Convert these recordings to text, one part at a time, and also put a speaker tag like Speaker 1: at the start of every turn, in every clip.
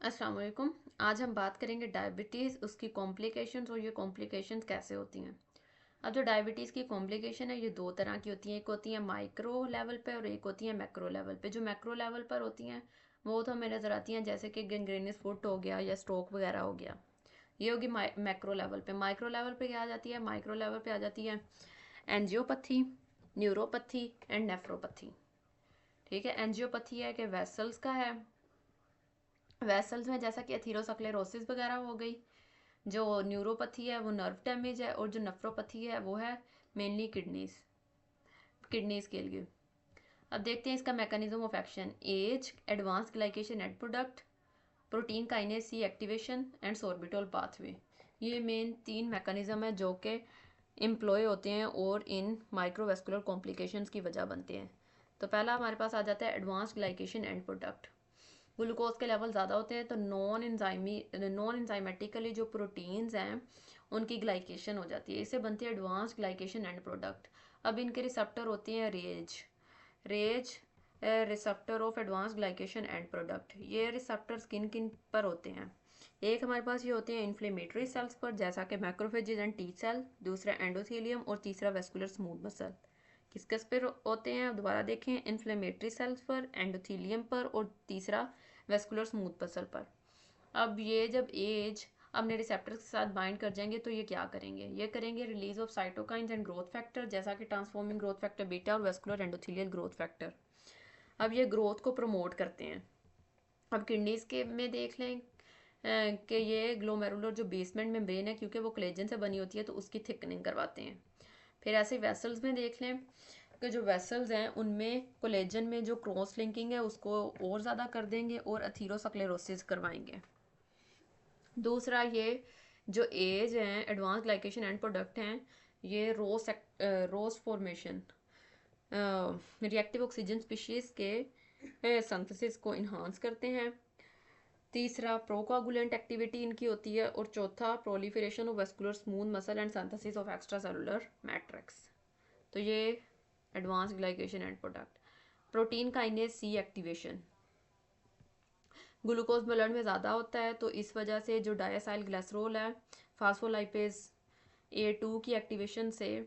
Speaker 1: अस्सलाम वालेकुम। आज हम बात करेंगे डायबिटीज़, उसकी कॉम्प्लिकेशंस और ये कॉम्प्लिकेशंस कैसे होती हैं। अब जो डायबिटीज़ की कॉम्प्लिकेशन है ये दो तरह की होती हैं। एक होती है माइक्रो लेवल पे और एक होती है मैक्रो लेवल पे। जो मैक्रो लेवल पर होती हैं वो तो हमें नज़र आती हैं, जैसे कि गैंग्रेनस फुट हो गया या स्ट्रोक वगैरह हो गया। ये होगी मैक्रो लेवल पे। माइक्रो लेवल पे क्या आ जाती है? माइक्रो लेवल पे आ जाती है एंजियोपैथी, न्यूरोपैथी एंड नेफ्रोपैथी। ठीक है, एंजियोपैथी है कि वेसल्स का है। वेसल्स में जैसा कि एथीरोस्क्लेरोसिस वगैरह हो गई। जो न्यूरोपैथी है वो नर्व डैमेज है, और जो नेफ्रोपैथी है वो है मेनली किडनीज के लिए। अब देखते हैं इसका mechanism of action. AGE, advance glycation end product, protein kinase C activation and sorbitol pathway. ये मेन तीन मैकेनिज्म है जो कि एम्प्लॉय होते हैं और इन माइक्रोवेस्कुलर कॉम्प्लिकेशंस की वजह बनते हैं। तो पहला हमारे पास आ जाता है advance glycation end product. Glucose के लेवल ज़्यादा होते हैं तो नॉन इंजाइमेटिकली जो प्रोटीन्स हैं उनकी ग्लाइकेशन हो जाती है। इससे बनती है एडवांस ग्लाइकेशन एंड प्रोडक्ट। अब इनके रिसेप्टर होते हैं RAGE receptor of advance glycation end product. ये रिसेप्टर किन किन पर होते हैं? एक हमारे पास ये होते हैं इन्फ्लेमेटरी सेल्स पर, जैसा कि मैक्रोफेजेज एंड टी सेल, दूसरा एंडोथेलियम और तीसरा वेस्कुलर स्मूथ मसल। किस किस पर होते हैं दोबारा देखें? इन्फ्लेमेटरी सेल्स पर, एंडोथेलियम पर और तीसरा वेस्कुलर स्मूथ मसल पर। अब ये जब एज अपने रिसेप्टर्स के साथ बाइंड कर जाएंगे तो ये क्या करेंगे? ये करेंगे release of cytokines and growth factor, जैसा कि ट्रांसफॉर्मिंग ग्रोथ फैक्टर बीटा और वेस्कुलर एंडोथेलियल ग्रोथ फैक्टर। अब ये ग्रोथ को प्रमोट करते हैं। अब किडनीज के में देख लें कि ये ग्लोमेरुलर जो बेसमेंट मेम्ब्रेन है, क्योंकि वो कोलेजन से बनी होती है तो उसकी थिकनिंग करवाते हैं। फिर ऐसे वेसल्स में देख लें कि जो वेसल्स हैं उनमें कोलेजन में जो क्रॉस लिंकिंग है उसको और ज़्यादा कर देंगे और अथीरोस्क्लेरोसिस करवाएंगे। दूसरा, ये जो एज हैं, एडवांस ग्लाइकेशन एंड प्रोडक्ट हैं, ये रोस फॉर्मेशन रिएक्टिव ऑक्सीजन स्पीशीज के सिंथेसिस को इन्हांस करते हैं। तीसरा, प्रोकोगुलेंट एक्टिविटी इनकी होती है। और चौथा, proliferation of vascular smooth muscle and synthesis of extra cellular matrix. तो ये advance glycation end product. Protein kinase C activation. Glucose blood में ज़्यादा होता है तो इस वजह से जो डायसाइल ग्लिसरॉल है, फास्फोलाइपेज ए टू की एक्टिवेशन से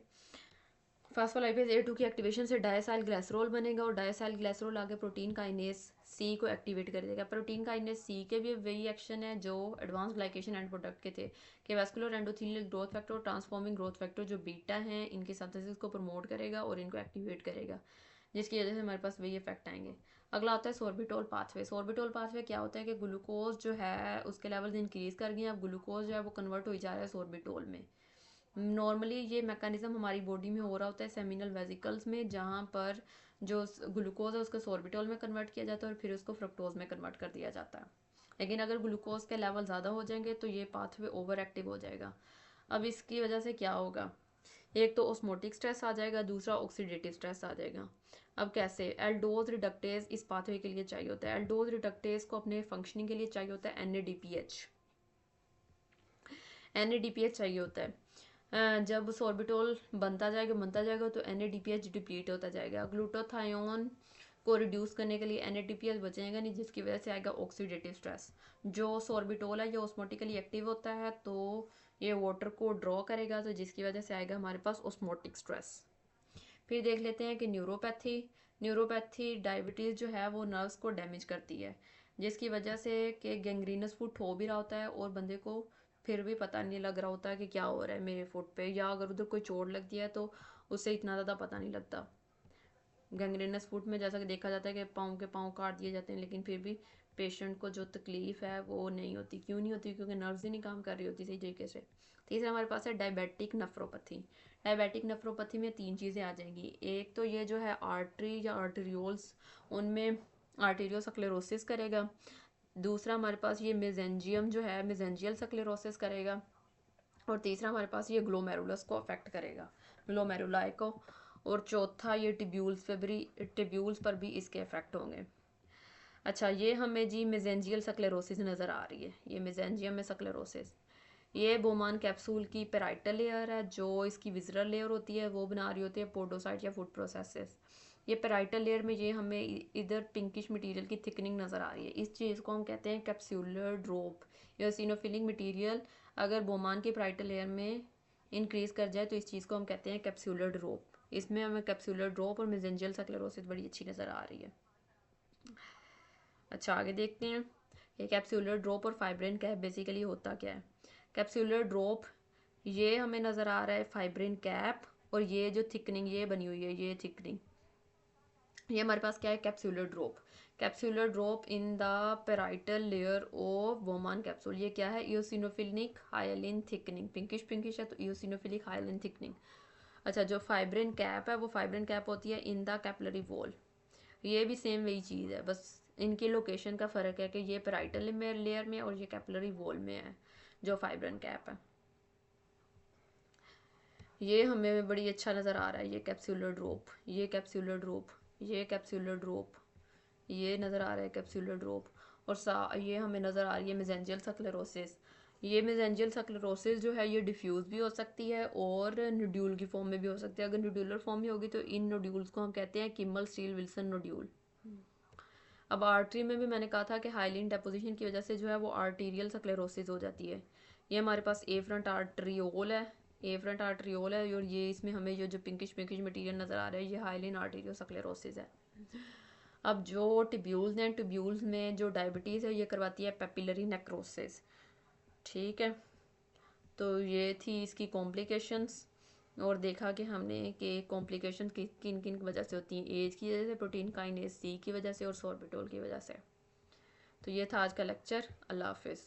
Speaker 1: फास्फोलाइपेज ए टू की एक्टिवेशन से डायसाइल ग्लिसरॉल बनेगा, और डायसाइल ग्लिसरॉल आगे प्रोटीन काइनेज सी को एक्टिवेट कर देगा। प्रोटीन काइनेज सी के भी वही एक्शन है जो एडवांस ग्लाइकेशन एंड प्रोडक्ट के थे, कि वेस्कुलर एंडोथेलियल ग्रोथ फैक्टर और ट्रांसफॉर्मिंग ग्रोथ फैक्टर जो बीटा हैं इनकी सिंथेसिस को प्रमोट करेगा और इनको एक्टिवेट करेगा, जिसकी वजह से हमारे पास वही इफेक्ट आएंगे। अगला होता है सोर्बिटोल पाथवे। सोर्बिटोल पाथवे क्या होता है कि ग्लूकोज जो है उसके लेवल इंक्रीज कर गए, अब ग्लूकोज जो है वो कन्वर्ट हो जा रहा है सोर्बिटोल में। नॉर्मली ये मैकेनिज्म हमारी बॉडी में हो रहा होता है सेमिनल वेसिकल्स में, जहाँ पर जो ग्लूकोज है उसको सोर्बिटोल में कन्वर्ट किया जाता है और फिर उसको फ्रक्टोज में कन्वर्ट कर दिया जाता है। लेकिन अगर ग्लूकोज के लेवल ज़्यादा हो जाएंगे तो ये पाथवे ओवर एक्टिव हो जाएगा। अब इसकी वजह से क्या होगा? एक तो ऑस्मोटिक स्ट्रेस आ जाएगा, दूसरा ऑक्सीडेटिव स्ट्रेस आ जाएगा। अब कैसे? एल्डोज रिडक्टेज इस पाथवे के लिए चाहिए होता है। एल्डोज रिडक्टेज को अपने फंक्शनिंग के लिए चाहिए होता है एन चाहिए होता है। जब सोर्बिटोल बनता जाएगा तो एन डिप्लीट होता जाएगा। ग्लूटाथायोन को रिड्यूस करने के लिए एन बचेगा नहीं, जिसकी वजह से आएगा ऑक्सीडेटिव स्ट्रेस। जो सोर्बिटोल है ये ऑस्मोटिकली एक्टिव होता है तो ये वाटर को ड्रॉ करेगा, तो जिसकी वजह से आएगा हमारे पास ऑस्मोटिक स्ट्रेस। फिर देख लेते हैं कि न्यूरोपैथी डायबिटीज़ जो है वो नर्व्स को डैमेज करती है, जिसकी वजह से कि गैंग्रीनस फुट हो भी रहा होता है और बंदे को फिर भी पता नहीं लग रहा होता कि क्या हो रहा है मेरे फुट पे, या अगर उधर कोई चोट लगती है तो उससे इतना ज़्यादा पता नहीं लगता। गैंग्रीनस फुट में जैसा कि देखा जाता है कि पाँव काट दिए जाते हैं, लेकिन फिर भी पेशेंट को जो तकलीफ़ है वो नहीं होती। क्यों नहीं होती? क्योंकि नर्व्स ही नहीं काम कर रही होती सही तरीके से। तीसरा हमारे पास है डायबिटिक नेफ्रोपैथी। डायबिटिक नेफ्रोपैथी में तीन चीज़ें आ जाएंगी। एक तो ये जो है आर्टरी या आर्टरियोल्स, उनमें आर्टेरियोस्क्लेरोसिस करेगा। दूसरा हमारे पास ये मेजेंजियम जो है मेजेंजियल स्क्लेरोसिस करेगा। और तीसरा हमारे पास ये ग्लोमेरुलस को अफेक्ट करेगा, ग्लोमेरुलाई को। और चौथा ये टिब्यूल्स पर भी इसके इफेक्ट होंगे। अच्छा, ये हमें जी मेजेंजियल स्क्लेरोसिस नज़र आ रही है, ये मेजेंजियम में स्क्लेरोसिस। ये बोमान कैप्सूल की पेराइटल लेयर है, जो इसकी विजरल लेयर होती है वो बना रही होती है पोडोसाइट या फूड प्रोसेसेस। ये पेराइटल लेयर में ये हमें इधर पिंकिश मटेरियल की थिकनिंग नज़र आ रही है, इस चीज़ को हम कहते हैं कैप्सूलर ड्रॉप। इयोसिनोफिलिक मटेरियल अगर बोमान की पेराइटल लेयर में इंक्रीज़ कर जाए तो इस चीज़ को हम कहते हैं कैप्सूलर ड्रॉप। इसमें हमें कैप्सूलर ड्रॉप और मेसेंजियल स्क्लेरोसिस बड़ी अच्छी नज़र आ रही है। अच्छा, आगे देखते हैं ये कैप्सूलर ड्रॉप और फाइब्रिन कैप बेसिकली होता क्या है। कैप्सूलर ड्रॉप ये हमें नज़र आ रहा है फाइब्रिन कैप, और ये जो थिकनिंग ये बनी हुई है, ये थिकनिंग, ये हमारे पास क्या है, capsular drop. Capsular drop in the parietal layer of Bowman capsule, ये क्या है, eosinophilic hyaline thickening, pinkish pinkish है तो इयोसिनोफिलिक हाइलिन थिकनिंग। अच्छा, जो फाइब्रिन कैप है वो फाइब्रिन कैप होती है इन द कैपिलरी वॉल, ये भी सेम वही चीज़ है, बस इनकी लोकेशन का फ़र्क है कि ये पेराइटल लेयर में और ये कैपिलरी वॉल में है जो फाइब्रिन कैप है। ये हमें बड़ी अच्छा नज़र आ रहा है, ये कैप्सूलर ड्रॉप, ये कैप्सूलर ड्रॉप, ये कैप्सूलर ड्रॉप, ये नज़र आ रहा है कैप्सूलर ड्रॉप। और ये हमें नज़र आ रही है मेसेंजियल स्क्लेरोसिस। ये मेसेंजियल स्क्लेरोसिस जो है ये डिफ्यूज़ भी हो सकती है और नोड्यूल की फॉर्म में भी हो सकती है। अगर नोड्यूलर फॉर्म में होगी तो इन नोड्यूल्स को हम कहते हैं किमल स्टील विल्सन नोड्यूल। अब आर्टरी में भी मैंने कहा था कि हाइलिन डेपोजिशन की वजह से जो है वो आर्टीरियल स्क्लेरोसिस हो जाती है। ये हमारे पास ए फ्रंट आर्टरियोल है, ए फ्रंट आर्टरियोल है, और ये इसमें हमें ये जो पिंकिश पिंकिश मटेरियल नज़र आ रहा है ये हाइलिन आर्टीरियल स्क्लेरोसिस है। अब जो ट्यूब्यूल्स हैं, ट्यूब्यूल्स में जो डायबिटीज़ है ये करवाती है पेपिलरी नेक्रोसिस। ठीक है, तो ये थी इसकी कॉम्प्लिकेशंस, और देखा कि हमने कि कॉम्प्लिकेशन किन किन वजह से होती हैं, एज की वजह से, प्रोटीन काइनेज सी की वजह से, और सोर्बिटोल की वजह से। तो ये था आज का लेक्चर। अल्लाह हाफिज़।